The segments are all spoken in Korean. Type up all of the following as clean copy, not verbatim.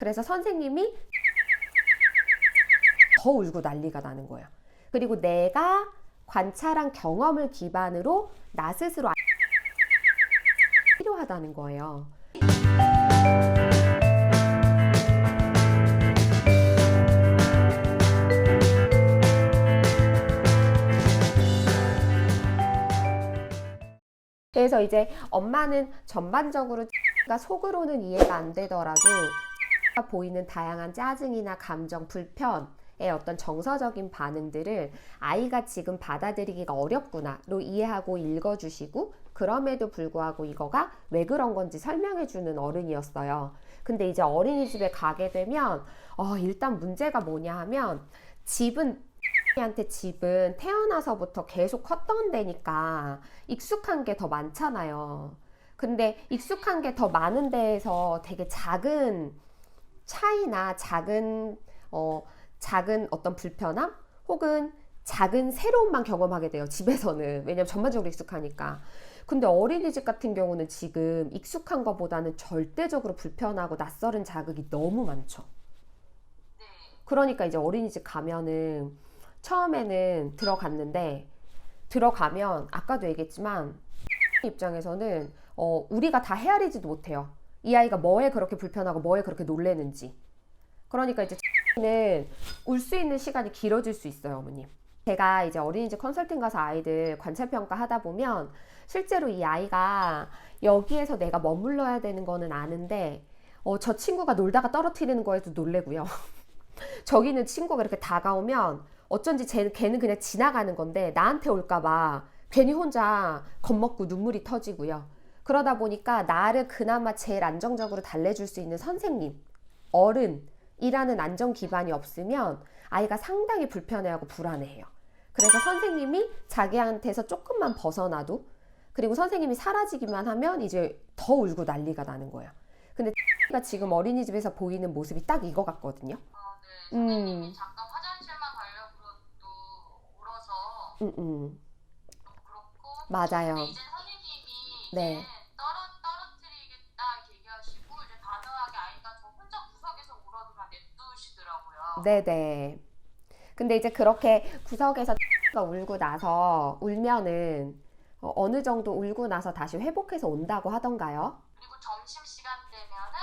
그래서 선생님이 더 울고 난리가 나는 거예요. 그리고 내가 관찰한 경험을 기반으로 나 스스로 필요하다는 거예요. 그래서 이제 엄마는 전반적으로 속으로는 이해가 안 되더라도 보이는 다양한 짜증이나 감정, 불편의 어떤 정서적인 반응들을 아이가 지금 받아들이기가 어렵구나로 이해하고 읽어주시고, 그럼에도 불구하고 이거가 왜 그런 건지 설명해주는 어른이었어요. 근데 이제 어린이집에 가게 되면 일단 문제가 뭐냐 하면 집은 태어나서부터 계속 컸던 데니까 익숙한 게 더 많잖아요. 근데 익숙한 게 더 많은 데에서 되게 작은 차이나 작은 어떤 불편함 혹은 작은 새로움만 경험하게 돼요, 집에서는. 왜냐면 전반적으로 익숙하니까. 근데 어린이집 같은 경우는 지금 익숙한 것보다는 절대적으로 불편하고 낯설은 자극이 너무 많죠. 그러니까 이제 어린이집 가면은 처음에는 들어가면 아까도 얘기했지만 입장에서는 우리가 다 헤아리지도 못해요. 이 아이가 뭐에 그렇게 불편하고 뭐에 그렇게 놀래는지. 그러니까 이제 울 수 있는 시간이 길어질 수 있어요, 어머님. 제가 이제 어린이집 컨설팅 가서 아이들 관찰평가 하다 보면 실제로 이 아이가 여기에서 내가 머물러야 되는 거는 아는데 저 친구가 놀다가 떨어뜨리는 거에도 놀래고요. 저기 있는 친구가 이렇게 다가오면 어쩐지 걔는 그냥 지나가는 건데 나한테 올까봐 괜히 혼자 겁먹고 눈물이 터지고요. 그러다 보니까 나를 그나마 제일 안정적으로 달래줄 수 있는 선생님, 어른이라는 안정 기반이 없으면 아이가 상당히 불편해하고 불안해해요. 그래서 선생님이 자기한테서 조금만 벗어나도, 그리고 선생님이 사라지기만 하면 이제 더 울고 난리가 나는 거예요. 근데 지금 어린이집에서 보이는 모습이 딱 이거 같거든요. 네. 선생님이 잠깐 화장실만 가려고 또 울어서 좀 그렇고. 맞아요. 근데 이제 선생님이 네. 이제 떨어뜨리겠다 이렇게 얘기하시고 이제 단호하게 아이가 저 혼자 구석에서 울어도 다 냅두시더라고요. 네네. 근데 이제 그렇게 구석에서 울면은 어느 정도 울고 나서 다시 회복해서 온다고 하던가요? 그리고 점심시간 되면은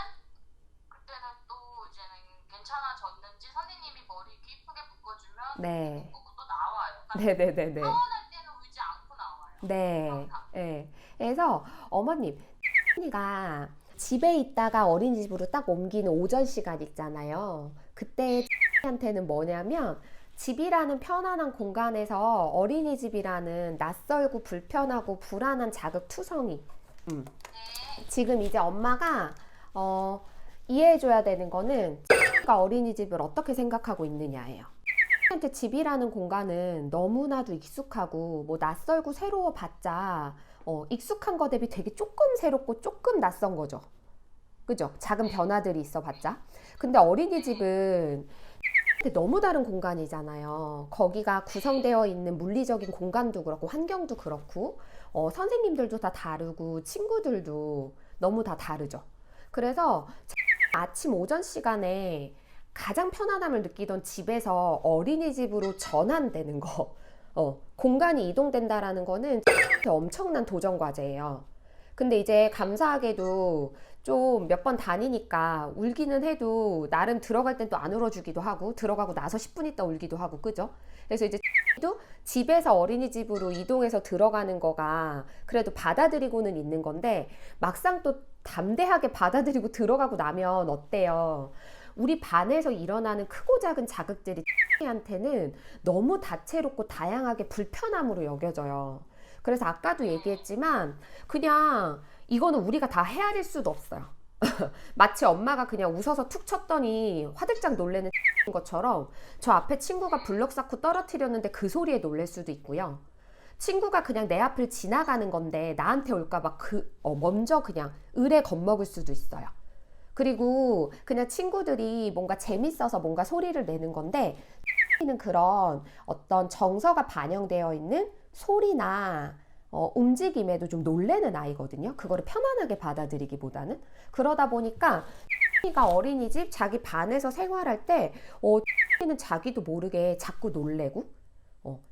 그때는 또 이제는 괜찮아졌는지 선생님이 머리 이렇게 이쁘게 묶어주면 네. 묶고 또 나와요. 그러니까 네네네네. 서운할 때는 울지 않고 나와요. 네. 항상. 네. 그래서 어머님, 가 집에 있다가 어린이집으로 딱 옮기는 오전 시간 있잖아요. 그때 한테는 뭐냐면 집이라는 편안한 공간에서 어린이집이라는 낯설고 불편하고 불안한 자극투성이. 지금 이제 엄마가 이해해줘야 되는 거는 어린이집을 어떻게 생각하고 있느냐예요. 한테 집이라는 공간은 너무나도 익숙하고 뭐 낯설고 새로워 봤자 익숙한 거 대비 되게 조금 새롭고 조금 낯선 거죠. 그죠? 작은 변화들이 있어 봤자. 근데 어린이집은 너무 다른 공간이잖아요. 거기가 구성되어 있는 물리적인 공간도 그렇고 환경도 그렇고 선생님들도 다 다르고 친구들도 너무 다 다르죠. 그래서 아침 오전 시간에 가장 편안함을 느끼던 집에서 어린이집으로 전환되는 거, 공간이 이동된다라는 거는 엄청난 도전 과제예요. 근데 이제 감사하게도 좀 몇 번 다니니까 울기는 해도 나름 들어갈 땐 또 안 울어주기도 하고 들어가고 나서 10분 있다 울기도 하고, 그죠? 그래서 이제 또 집에서 어린이집으로 이동해서 들어가는 거가 그래도 받아들이고는 있는 건데 막상 또 담대하게 받아들이고 들어가고 나면 어때요? 우리 반에서 일어나는 크고 작은 자극들이 한테는 너무 다채롭고 다양하게 불편함으로 여겨져요. 그래서 아까도 얘기했지만 그냥 이거는 우리가 다 헤아릴 수도 없어요. 마치 엄마가 그냥 웃어서 툭 쳤더니 화들짝 놀래는 것처럼 저 앞에 친구가 블럭 쌓고 떨어뜨렸는데 그 소리에 놀랄 수도 있고요. 친구가 그냥 내 앞을 지나가는 건데 나한테 올까봐 먼저 그냥 을에 겁먹을 수도 있어요. 그리고 그냥 친구들이 뭔가 재밌어서 뭔가 소리를 내는 건데 는 그런 어떤 정서가 반영되어 있는 소리나 움직임에도 좀 놀래는 아이거든요. 그거를 편안하게 받아들이기보다는. 그러다 보니까 가 어린이집 자기 반에서 생활할 때 는 자기도 모르게 자꾸 놀래고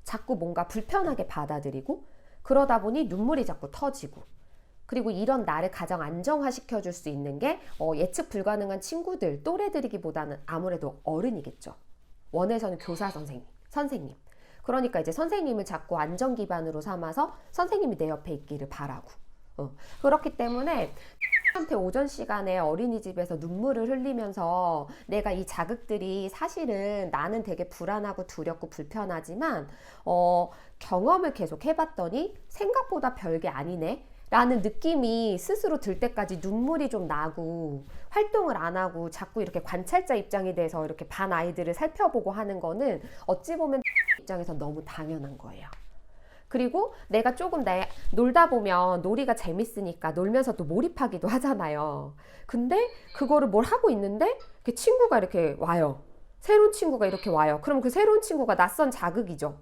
자꾸 뭔가 불편하게 받아들이고 그러다 보니 눈물이 자꾸 터지고 그리고 이런 나를 가장 안정화시켜 줄 수 있는 게 예측 불가능한 친구들, 또래들이기보다는 아무래도 어른이겠죠. 원에서는 교사 선생님. 그러니까 이제 선생님을 자꾸 안정 기반으로 삼아서 선생님이 내 옆에 있기를 바라고. 그렇기 때문에 한테 오전 시간에 어린이집에서 눈물을 흘리면서 내가 이 자극들이 사실은 나는 되게 불안하고 두렵고 불편하지만 경험을 계속 해봤더니 생각보다 별게 아니네 라는 느낌이 스스로 들 때까지 눈물이 좀 나고 활동을 안 하고 자꾸 이렇게 관찰자 입장이 돼서 이렇게 반 아이들을 살펴보고 하는 거는 어찌 보면 입장에서 너무 당연한 거예요. 그리고 내가 조금 놀다 보면 놀이가 재밌으니까 놀면서 또 몰입하기도 하잖아요. 근데 그거를 뭘 하고 있는데 친구가 이렇게 와요. 새로운 친구가 이렇게 와요. 그럼 그 새로운 친구가 낯선 자극이죠.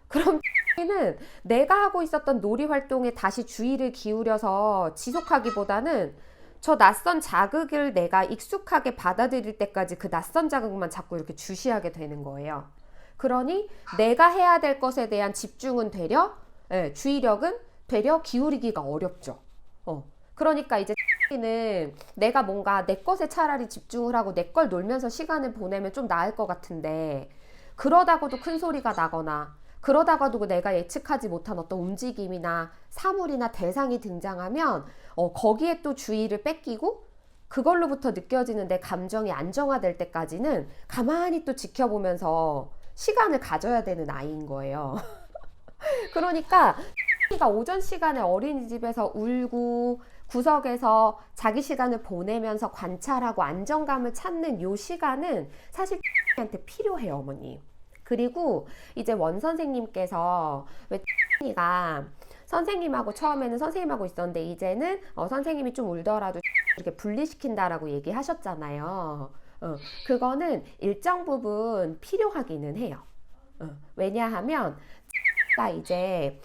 그럼 는 내가 하고 있었던 놀이 활동에 다시 주의를 기울여서 지속하기보다는 저 낯선 자극을 내가 익숙하게 받아들일 때까지 그 낯선 자극만 자꾸 이렇게 주시하게 되는 거예요. 그러니 내가 해야 될 것에 대한 집중은 주의력은 되려 기울이기가 어렵죠. 그러니까 이제 는 내가 뭔가 내 것에 차라리 집중을 하고 내 걸 놀면서 시간을 보내면 좀 나을 것 같은데 그러다가도 큰 소리가 나거나 그러다가도 내가 예측하지 못한 어떤 움직임이나 사물이나 대상이 등장하면 거기에 또 주의를 뺏기고 그걸로부터 느껴지는 내 감정이 안정화될 때까지는 가만히 또 지켜보면서 시간을 가져야 되는 아이인 거예요. 그러니까 가 오전 시간에 어린이집에서 울고 구석에서 자기 시간을 보내면서 관찰하고 안정감을 찾는 요 시간은 사실 한테 필요해요, 어머니. 그리고 이제 원 선생님께서 왜 가 선생님하고 처음에는 선생님하고 있었는데 이제는 선생님이 좀 울더라도 이렇게 분리시킨다라고 얘기하셨잖아요. 그거는 일정 부분 필요하기는 해요. 왜냐하면 이제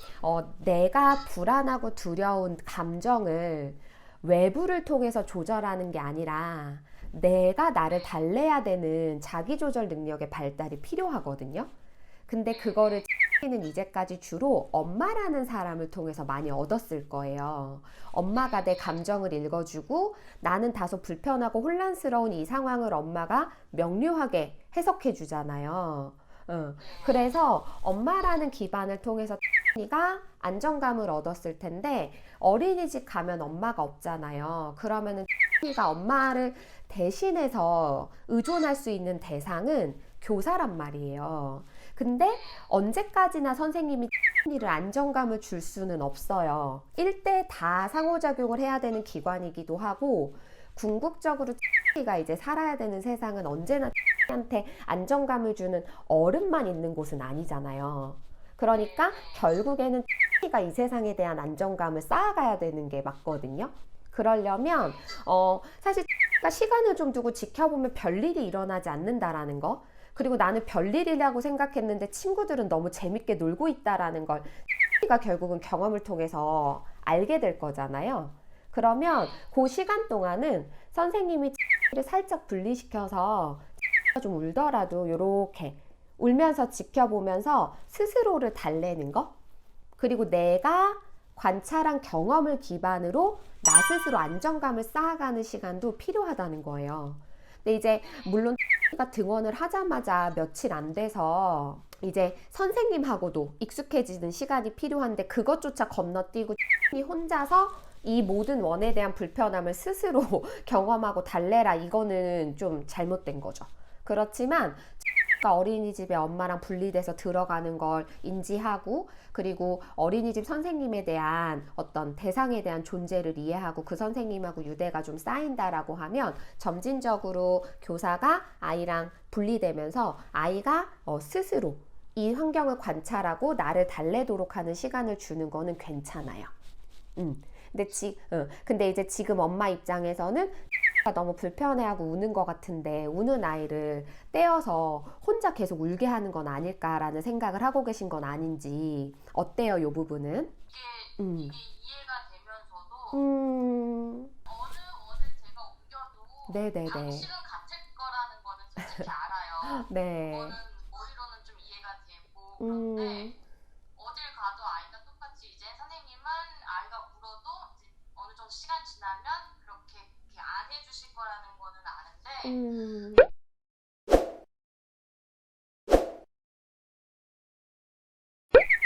내가 불안하고 두려운 감정을 외부를 통해서 조절하는 게 아니라 내가 나를 달래야 되는 자기조절 능력의 발달이 필요하거든요. 근데 그거를 는 이제까지 주로 엄마라는 사람을 통해서 많이 얻었을 거예요. 엄마가 내 감정을 읽어주고 나는 다소 불편하고 혼란스러운 이 상황을 엄마가 명료하게 해석해 주잖아요. 그래서 엄마라는 기반을 통해서 가 안정감을 얻었을 텐데 어린이집 가면 엄마가 없잖아요. 그러면은 가 엄마를 대신해서 의존할 수 있는 대상은 교사란 말이에요. 근데 언제까지나 선생님이 를 안정감을 줄 수는 없어요. 일대 다 상호작용을 해야 되는 기관이기도 하고 궁극적으로 가 이제 살아야 되는 세상은 언제나 한테 안정감을 주는 어른만 있는 곳은 아니잖아요. 그러니까 결국에는 가 이 세상에 대한 안정감을 쌓아가야 되는 게 맞거든요. 그러려면 사실 시간을 좀 두고 지켜보면 별일이 일어나지 않는다라는 거, 그리고 나는 별일이라고 생각했는데 친구들은 너무 재밌게 놀고 있다라는 걸 가 결국은 경험을 통해서 알게 될 거잖아요. 그러면 그 시간 동안은 선생님이 를 살짝 분리시켜서 좀 울더라도 이렇게 울면서 지켜보면서 스스로를 달래는 거, 그리고 내가 관찰한 경험을 기반으로 나 스스로 안정감을 쌓아가는 시간도 필요하다는 거예요. 근데 이제 물론 가 등원을 하자마자 며칠 안 돼서 이제 선생님하고도 익숙해지는 시간이 필요한데 그것조차 건너뛰고 혼자서 이 모든 원에 대한 불편함을 스스로 경험하고 달래라, 이거는 좀 잘못된 거죠. 그렇지만 어린이집에 엄마랑 분리돼서 들어가는 걸 인지하고, 그리고 어린이집 선생님에 대한 어떤 대상에 대한 존재를 이해하고 그 선생님하고 유대가 좀 쌓인다라고 하면 점진적으로 교사가 아이랑 분리되면서 아이가 스스로 이 환경을 관찰하고 나를 달래도록 하는 시간을 주는 거는 괜찮아요. 근데 이제 지금 엄마 입장에서는 너무 불편해하고 우는 것 같은데 우는 아이를 떼어서 혼자 계속 울게 하는 건 아닐까라는 생각을 하고 계신 건 아닌지 어때요, 이 부분은? 이게 이해가 되면서도 음, 어느 원을 제가 옮겨도 네네네. 당실은 같을 거라는 거는 솔직히 알아요. 네. 그거는 머리로는 좀 이해가 되고 음, 그런데 어딜 가도 아이가 똑같이 이제 선생님은 아이가 울어도 이제 어느 정도 시간 지나면 그렇게 안 해주실 거라는 거는 아는데 음.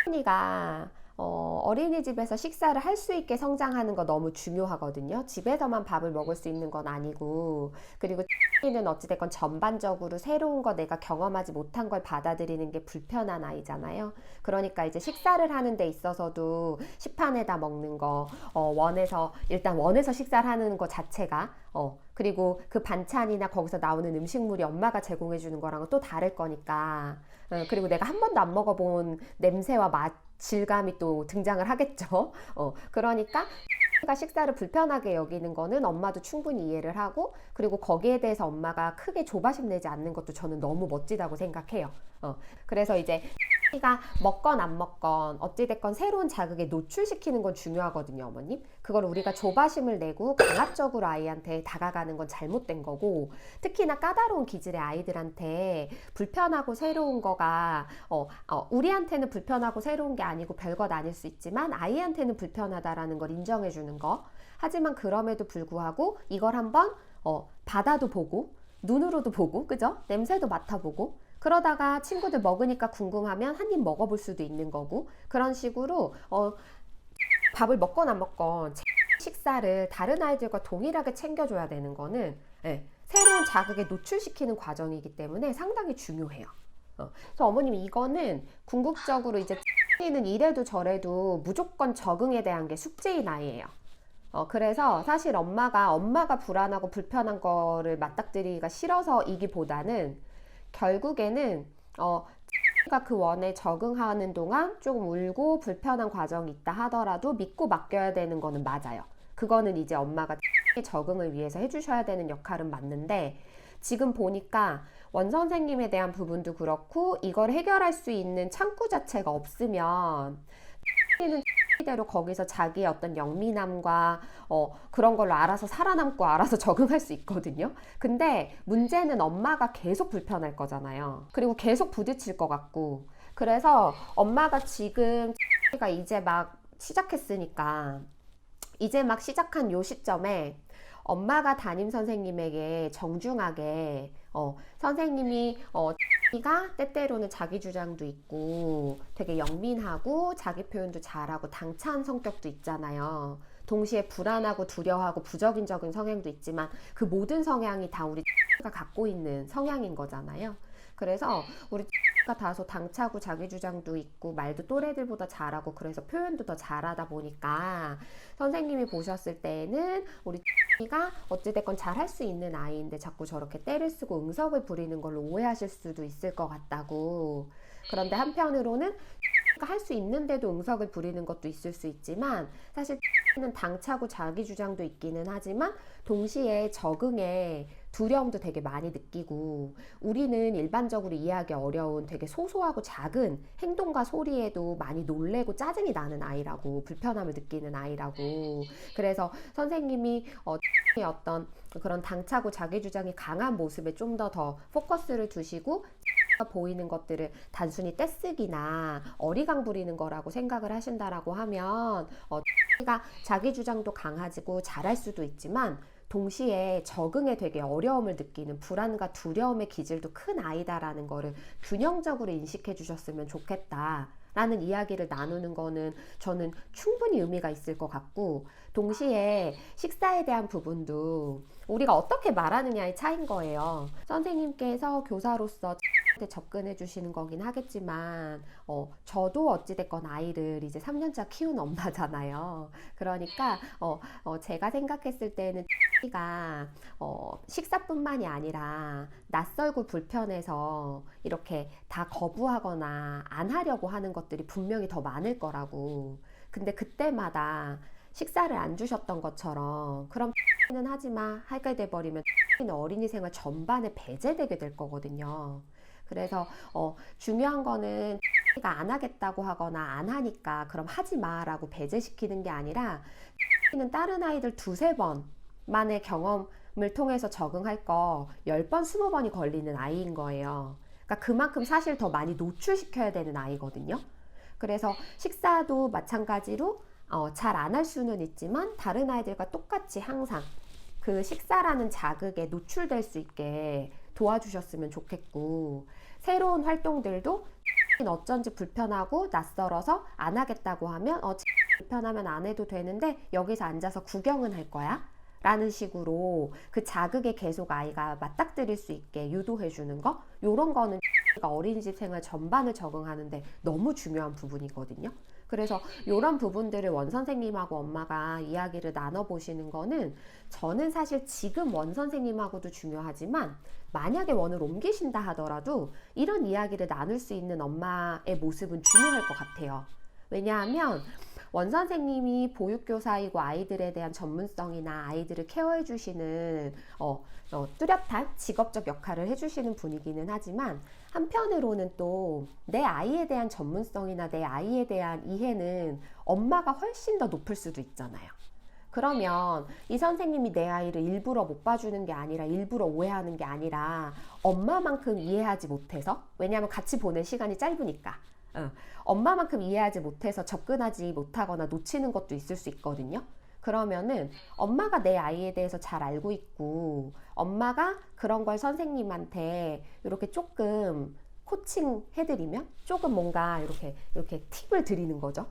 언니가 어린이집에서 식사를 할 수 있게 성장하는 거 너무 중요하거든요. 집에서만 밥을 먹을 수 있는 건 아니고, 그리고 는 어찌됐건 전반적으로 새로운 거 내가 경험하지 못한 걸 받아들이는 게 불편한 아이잖아요. 그러니까 이제 식사를 하는 데 있어서도 식판에다 먹는 거, 일단 원해서 식사를 하는 거 자체가, 그리고 그 반찬이나 거기서 나오는 음식물이 엄마가 제공해 주는 거랑은 또 다를 거니까, 그리고 내가 한 번도 안 먹어본 냄새와 맛, 질감이 또 등장을 하겠죠. 그러니까 가 식사를 불편하게 여기는 거는 엄마도 충분히 이해를 하고, 그리고 거기에 대해서 엄마가 크게 조바심 내지 않는 것도 저는 너무 멋지다고 생각해요. 그래서 이제 가 먹건 안 먹건 어찌됐건 새로운 자극에 노출시키는 건 중요하거든요, 어머님. 그걸 우리가 조바심을 내고 강압적으로 아이한테 다가가는 건 잘못된 거고, 특히나 까다로운 기질의 아이들한테 불편하고 새로운 거가 우리한테는 불편하고 새로운 게 아니고 별것 아닐 수 있지만 아이한테는 불편하다라는 걸 인정해 주는 거. 하지만 그럼에도 불구하고 이걸 한번 받아도 보고 눈으로도 보고, 그죠? 냄새도 맡아보고, 그러다가 친구들 먹으니까 궁금하면 한 입 먹어볼 수도 있는 거고, 그런 식으로 밥을 먹건 안 먹건 식사를 다른 아이들과 동일하게 챙겨줘야 되는 거는 새로운 자극에 노출시키는 과정이기 때문에 상당히 중요해요. 그래서 어머님, 이거는 궁극적으로 이제 는 이래도 저래도 무조건 적응에 대한 게 숙제인 아이예요. 그래서 사실 엄마가 불안하고 불편한 거를 맞닥뜨리기가 싫어서이기보다는 결국에는 가 그 원에 적응하는 동안 조금 울고 불편한 과정이 있다 하더라도 믿고 맡겨야 되는 거는 맞아요. 그거는 이제 엄마가 적응을 위해서 해주셔야 되는 역할은 맞는데, 지금 보니까 원 선생님에 대한 부분도 그렇고 이걸 해결할 수 있는 창구 자체가 없으면 는 대로 거기서 자기의 어떤 영민함과 그런 걸로 알아서 살아남고 알아서 적응할 수 있거든요. 근데 문제는 엄마가 계속 불편할 거잖아요. 그리고 계속 부딪힐 것 같고. 그래서 엄마가 지금 가 이제 막 시작했으니까, 이제 막 시작한 요 시점에 엄마가 담임 선생님에게 정중하게 선생님이 가 때때로는 자기 주장도 있고 되게 영민하고 자기 표현도 잘하고 당찬 성격도 있잖아요. 동시에 불안하고 두려워하고 부적인적인 성향도 있지만 그 모든 성향이 다 우리 가 갖고 있는 성향인 거잖아요. 그래서 우리 가 다소 당차고 자기 주장도 있고 말도 또래들보다 잘하고 그래서 표현도 더 잘하다 보니까 선생님이 보셨을 때에는 우리 가 어찌됐건 잘할 수 있는 아이인데 자꾸 저렇게 떼를 쓰고 응석을 부리는 걸로 오해하실 수도 있을 것 같다고. 그런데 한편으로는 할 수 있는데도 응석을 부리는 것도 있을 수 있지만, 사실 는 당차고 자기 주장도 있기는 하지만 동시에 적응에 두려움도 되게 많이 느끼고, 우리는 일반적으로 이해하기 어려운 되게 소소하고 작은 행동과 소리에도 많이 놀래고 짜증이 나는 아이라고, 불편함을 느끼는 아이라고. 그래서 선생님이 어떤 그런 당차고 자기 주장이 강한 모습에 좀 더 포커스를 두시고 보이는 것들을 단순히 떼쓰기나 어리광 부리는 거라고 생각을 하신다라고 하면 가 자기 주장도 강하고 잘할 수도 있지만 동시에 적응에 되게 어려움을 느끼는 불안과 두려움의 기질도 큰 아이다라는 거를 균형적으로 인식해 주셨으면 좋겠다 라는 이야기를 나누는 거는 저는 충분히 의미가 있을 것 같고, 동시에 식사에 대한 부분도 우리가 어떻게 말하느냐의 차이인 거예요. 선생님께서 교사로서 접근해 주시는 거긴 하겠지만 저도 어찌됐건 아이를 이제 3년차 키운 엄마잖아요. 그러니까 제가 생각했을 때는 가 식사뿐만이 아니라 낯설고 불편해서 이렇게 다 거부하거나 안 하려고 하는 것들이 분명히 더 많을 거라고. 근데 그때마다 식사를 안 주셨던 것처럼 그럼 는 하지마 하게 돼버리면 어린이 생활 전반에 배제되게 될 거거든요. 그래서 중요한 거는 가 안 하겠다고 하거나 안 하니까 그럼 하지 마라고 배제시키는 게 아니라 는 다른 아이들 두세 번 만의 경험 통해서 적응할 거 10번, 20번이 걸리는 아이인 거예요. 그러니까 그만큼 사실 더 많이 노출시켜야 되는 아이거든요. 그래서 식사도 마찬가지로 잘 안 할 수는 있지만 다른 아이들과 똑같이 항상 그 식사라는 자극에 노출될 수 있게 도와주셨으면 좋겠고, 새로운 활동들도 어쩐지 불편하고 낯설어서 안 하겠다고 하면 불편하면 안 해도 되는데 여기서 앉아서 구경은 할 거야 라는 식으로 그 자극에 계속 아이가 맞닥뜨릴 수 있게 유도해 주는 거, 요런 거는 어린이집 생활 전반을 적응하는데 너무 중요한 부분이거든요. 그래서 이런 부분들을 원 선생님하고 엄마가 이야기를 나눠보시는 거는, 저는 사실 지금 원 선생님하고도 중요하지만 만약에 원을 옮기신다 하더라도 이런 이야기를 나눌 수 있는 엄마의 모습은 중요할 것 같아요. 왜냐하면 원 선생님이 보육교사이고 아이들에 대한 전문성이나 아이들을 케어해 주시는 뚜렷한 직업적 역할을 해주시는 분이기는 하지만, 한편으로는 또 내 아이에 대한 전문성이나 내 아이에 대한 이해는 엄마가 훨씬 더 높을 수도 있잖아요. 그러면 이 선생님이 내 아이를 일부러 못 봐주는 게 아니라, 일부러 오해하는 게 아니라 엄마만큼 이해하지 못해서, 왜냐하면 같이 보낸 시간이 짧으니까 엄마만큼 이해하지 못해서 접근하지 못하거나 놓치는 것도 있을 수 있거든요. 그러면은 엄마가 내 아이에 대해서 잘 알고 있고, 엄마가 그런 걸 선생님한테 이렇게 조금 코칭 해드리면, 조금 뭔가 이렇게 팁을 드리는 거죠.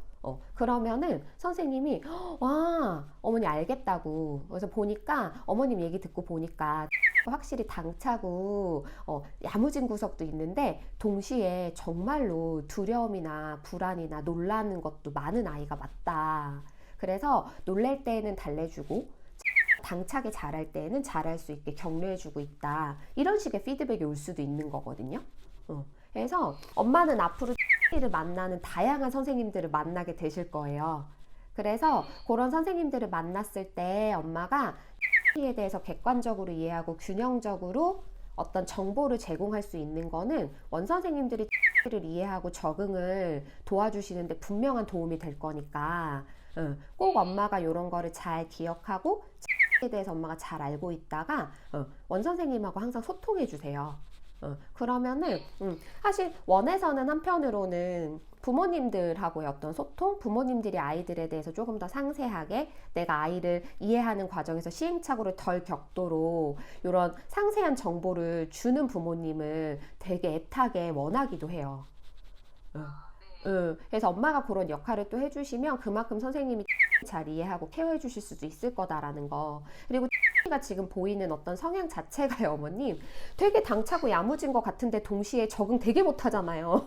그러면은 선생님이 와, 어머니 알겠다고. 그래서 보니까 어머님 얘기 듣고 보니까 확실히 당차고 야무진 구석도 있는데, 동시에 정말로 두려움이나 불안이나 놀라는 것도 많은 아이가 맞다. 그래서 놀랄 때에는 달래주고 당차게 잘할 때에는 잘할 수 있게 격려해주고 있다. 이런 식의 피드백이 올 수도 있는 거거든요. 그래서 엄마는 앞으로 를 만나는 다양한 선생님들을 만나게 되실 거예요. 그래서 그런 선생님들을 만났을 때 엄마가 에 대해서 객관적으로 이해하고 균형적으로 어떤 정보를 제공할 수 있는 거는 원 선생님들이 를 이해하고 적응을 도와주시는데 분명한 도움이 될 거니까, 꼭 엄마가 이런 거를 잘 기억하고 에 대해서 엄마가 잘 알고 있다가 원 선생님하고 항상 소통해 주세요. 그러면은 사실 원에서는 한편으로는 부모님들하고의 어떤 소통, 부모님들이 아이들에 대해서 조금 더 상세하게 내가 아이를 이해하는 과정에서 시행착오를 덜 겪도록 이런 상세한 정보를 주는 부모님을 되게 애타게 원하기도 해요. 그래서 엄마가 그런 역할을 또 해주시면 그만큼 선생님이 잘 이해하고 케어해 주실 수도 있을 거다라는 거. 그리고 가 지금 보이는 어떤 성향 자체가요, 어머님, 되게 당차고 야무진 것 같은데 동시에 적응 되게 못하잖아요.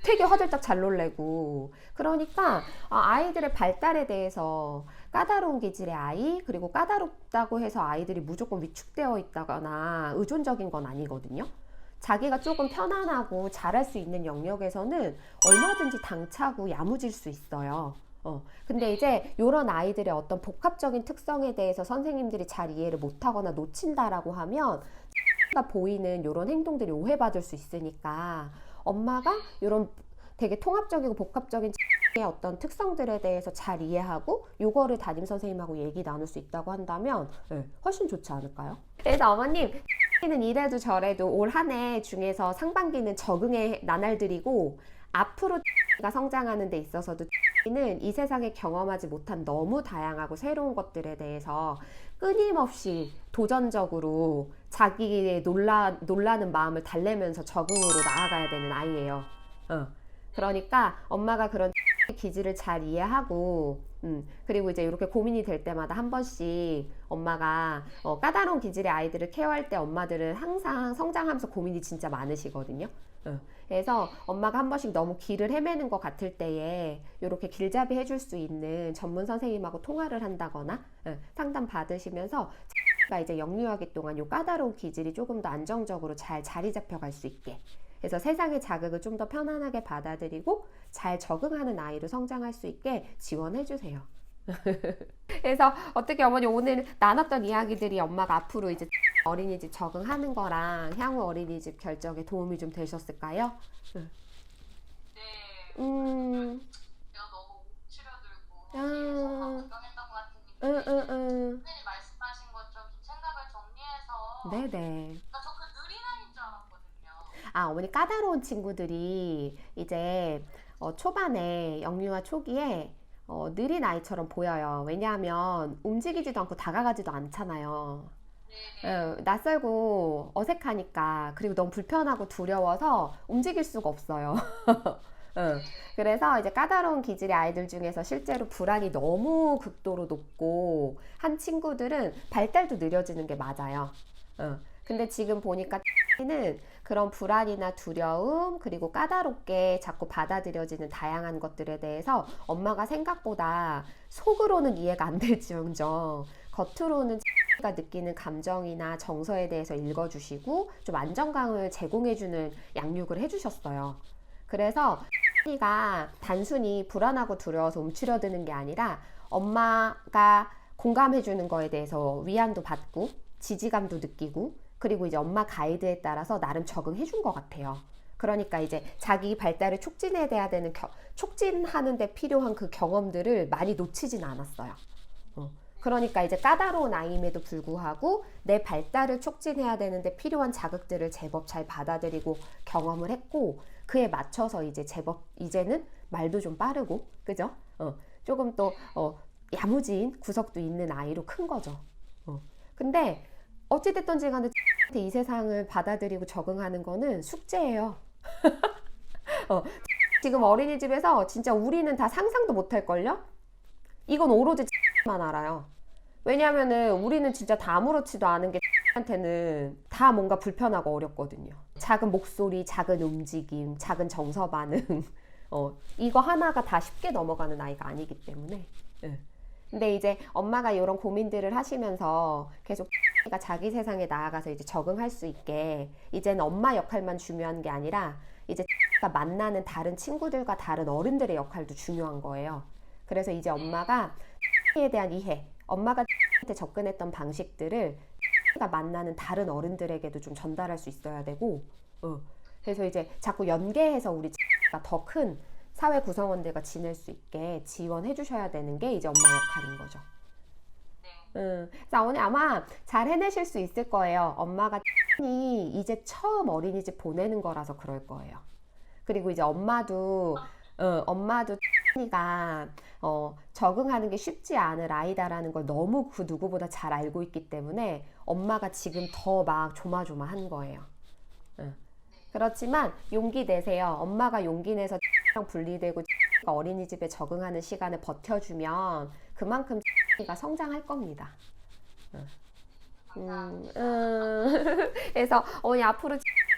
되게 화들짝 잘 놀래고. 그러니까 아이들의 발달에 대해서 까다로운 기질의 아이, 그리고 까다롭다고 해서 아이들이 무조건 위축되어 있다거나 의존적인 건 아니거든요. 자기가 조금 편안하고 잘할 수 있는 영역에서는 얼마든지 당차고 야무질 수 있어요. 근데 이제 이런 아이들의 어떤 복합적인 특성에 대해서 선생님들이 잘 이해를 못하거나 놓친다라고 하면 가 보이는 이런 행동들이 오해받을 수 있으니까, 엄마가 이런 되게 통합적이고 복합적인 어떤 특성들에 대해서 잘 이해하고 요거를 담임 선생님하고 얘기 나눌 수 있다고 한다면 훨씬 좋지 않을까요? 그래서 어머님, 는 이래도 저래도 올 한 해 중에서 상반기는 적응의 나날들이고, 앞으로 가 성장하는 데 있어서도 는 이 세상에 경험하지 못한 너무 다양하고 새로운 것들에 대해서 끊임없이 도전적으로 자기의 놀라는 마음을 달래면서 적응으로 나아가야 되는 아이예요. 그러니까 엄마가 그런 기질을 잘 이해하고, 그리고 이제 이렇게 고민이 될 때마다 한 번씩 엄마가 까다로운 기질의 아이들을 케어할 때 엄마들은 항상 성장하면서 고민이 진짜 많으시거든요. 그래서 엄마가 한 번씩 너무 길을 헤매는 것 같을 때에 이렇게 길잡이 해줄 수 있는 전문 선생님하고 통화를 한다거나 상담 받으시면서 이제 영유아기 동안 요 까다로운 기질이 조금 더 안정적으로 잘 자리 잡혀갈 수 있게, 그래서 세상의 자극을 좀 더 편안하게 받아들이고 잘 적응하는 아이로 성장할 수 있게 지원해 주세요. 그래서 어떻게 어머니 오늘 나눴던 이야기들이 엄마가 앞으로 이제 어린이집 적응하는 거랑 향후 어린이집 결정에 도움이 좀 되셨을까요? 네. 내가 너무 움츠려들고 사실 손만 구경했던 것 같으니까 선생님이 말씀하신 것처럼 좀 생각을 네네. 저 그 느린 아이인 줄 알았거든요. 아, 어머니 까다로운 친구들이 이제 초반에 영유아 초기에 느린 아이처럼 보여요. 왜냐하면 움직이지도 않고 다가가지도 않잖아요. 네네. 낯설고 어색하니까 그리고 너무 불편하고 두려워서 움직일 수가 없어요. 응. 네. 그래서 이제 까다로운 기질의 아이들 중에서 실제로 불안이 너무 극도로 높고 한 친구들은 발달도 느려지는 게 맞아요. 근데 지금 보니까 는 그런 불안이나 두려움 그리고 까다롭게 자꾸 받아들여지는 다양한 것들에 대해서 엄마가 생각보다 속으로는 이해가 안 될지언정 겉으로는 가 느끼는 감정이나 정서에 대해서 읽어주시고 좀 안정감을 제공해주는 양육을 해주셨어요. 그래서 가 단순히 불안하고 두려워서 움츠려드는 게 아니라 엄마가 공감해주는 거에 대해서 위안도 받고 지지감도 느끼고 그리고 이제 엄마 가이드에 따라서 나름 적응해준 것 같아요. 그러니까 이제 자기 발달을 촉진해야 되는 촉진하는 데 필요한 그 경험들을 많이 놓치진 않았어요. 그러니까 이제 까다로운 아이임에도 불구하고 내 발달을 촉진해야 되는데 필요한 자극들을 제법 잘 받아들이고 경험을 했고 그에 맞춰서 이제 제법 이제는 말도 좀 빠르고 그죠? 조금 또 야무진 구석도 있는 아이로 큰 거죠. 근데 어찌됐든지 간에 이 세상을 받아들이고 적응하는 거는 숙제예요. 지금 어린이집에서 진짜 우리는 다 상상도 못할걸요? 이건 오로지 만 알아요. 왜냐면은 우리는 진짜 다 아무렇지도 않은 게 한테는 다 뭔가 불편하고 어렵거든요. 작은 목소리, 작은 움직임, 작은 정서 반응. 이거 하나가 다 쉽게 넘어가는 아이가 아니기 때문에. 예. 근데 이제 엄마가 이런 고민들을 하시면서 계속 가 자기 세상에 나아가서 이제 적응할 수 있게 이제는 엄마 역할만 중요한 게 아니라 이제 가 만나는 다른 친구들과 다른 어른들의 역할도 중요한 거예요. 그래서 이제 엄마가 에 대한 이해, 엄마가 한테 접근했던 방식들을 가 만나는 다른 어른들에게도 좀 전달할 수 있어야 되고, 그래서 이제 자꾸 연계해서 우리 가 더 큰 사회 구성원들과 지낼 수 있게 지원해 주셔야 되는 게 이제 엄마 역할인 거죠. 자, 오늘 아마 잘 해내실 수 있을 거예요. 엄마가 이제 처음 어린이집 보내는 거라서 그럴 거예요. 그리고 이제 엄마도 가 적응하는 게 쉽지 않을 아이다라는 걸 너무 그 누구보다 잘 알고 있기 때문에 엄마가 지금 더 막 조마조마한 거예요. 그렇지만 용기 내세요. 엄마가 용기 내서 분리되고 어린이집에 적응하는 시간을 버텨주면 그만큼 가 성장할 겁니다. 그래서 앞으로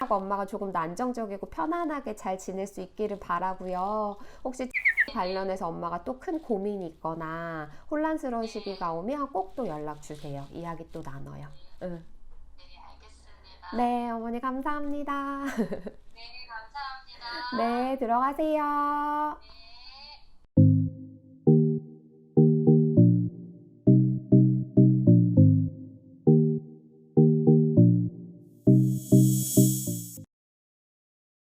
엄마가 조금 더 안정적이고 편안하게 잘 지낼 수 있기를 바라고요. 혹시 관련해서 엄마가 또 큰 고민이 있거나 혼란스러운 시기가 오면 꼭 또 연락 주세요. 이야기 또 나눠요. 네, 알겠습니다. 네, 어머니 감사합니다. 네, 감사합니다. 네, 들어가세요. 네.